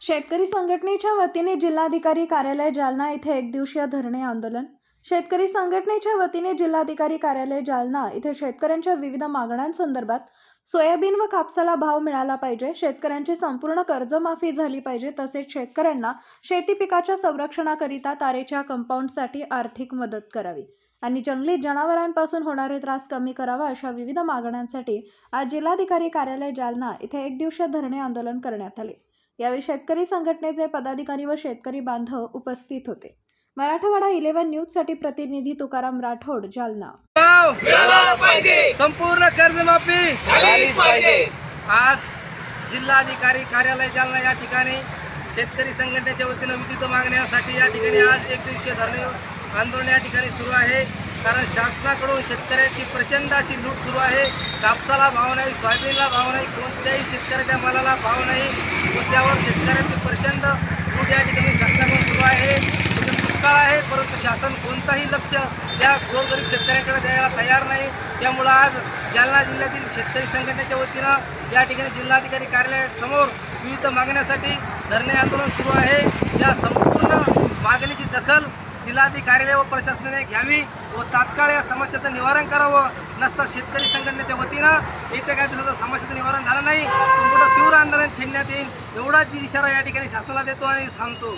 शेतकरी संघटनेच्या वतीने जिल्हाधिकारी कार्यालय जालना येथे एक दिवसीय धरणे आंदोलन। शेतकरी संघटनेच्या वतीने जिल्हाधिकारी कार्यालय जालना येथे शेतकऱ्यांच्या विविध मागण्यांसंदर्भात सोयाबीन व कापसाला भाव मिळाला पाहिजे, शेतकऱ्यांची संपूर्ण कर्जमाफी झाली पाहिजे, तसेच शेतकऱ्यांना शेती पिकाच्या संरक्षणाकरिता तारेच्या कंपाऊंडसाठी आर्थिक मदत करावी आणि जंगली जनावरांपासून होणारे त्रास कमी करावा, अशा विविध मागण्यांसाठी आज जिल्हाधिकारी कार्यालय जालना येथे एक दिवसीय धरणे आंदोलन करण्यात आले। यावेळी शेतकरी संघटनेचे पदाधिकारी व शेतकरी बांधव उपस्थित होते। मराठवाडा 11 न्यूज साठी प्रतिनिधी तुकाराम राठोड, जालना। संपूर्ण कर्जमाफी झालीच पाहिजे। आज जिल्हाधिकारी कार्यालय जालना या ठिकाणी शेतकरी संघटनेच्या वतीने विविध मागण्यांसाठी या ठिकाणी आज एक दिवसीय धरणे आंदोलन या ठिकाणी सुरू आहे। कारण शासनाकडून शेतकऱ्याची प्रचंड अशी लूट सुरू आहे। कापसाला भाव नाही, सोयाबीनला भाव नाही, कोणत्याही शेतकऱ्याच्या मालाला भाव नाही। मुद्द्यावर शेतकऱ्यांची प्रचंड लूट या ठिकाणी शासनाकडून सुरू आहे। दुष्काळ आहे, परंतु शासन कोणताही लक्ष या गोरगरीब शेतकऱ्यांकडे द्यायला तयार नाही। त्यामुळे आज जालना जिल्ह्यातील शेतकरी संघटनेच्या वतीनं या ठिकाणी जिल्हाधिकारी कार्यालयासमोर विविध मागण्यासाठी धरणे आंदोलन सुरू आहे। या संपूर्ण मागणीची दखल जिल्हाधिकारी व प्रशासनाने घ्यावी व तात्काळ या समस्येचं निवारण करावं। नसता शेतकरी संघटनेच्या वतीनं येत्या काही दिवसात समस्येचं निवारण झालं नाही तर मोठं तीव्र आंदोलन छेडण्यात येईल, एवढाच इशारा या ठिकाणी शासनाला देतो आणि थांबतो।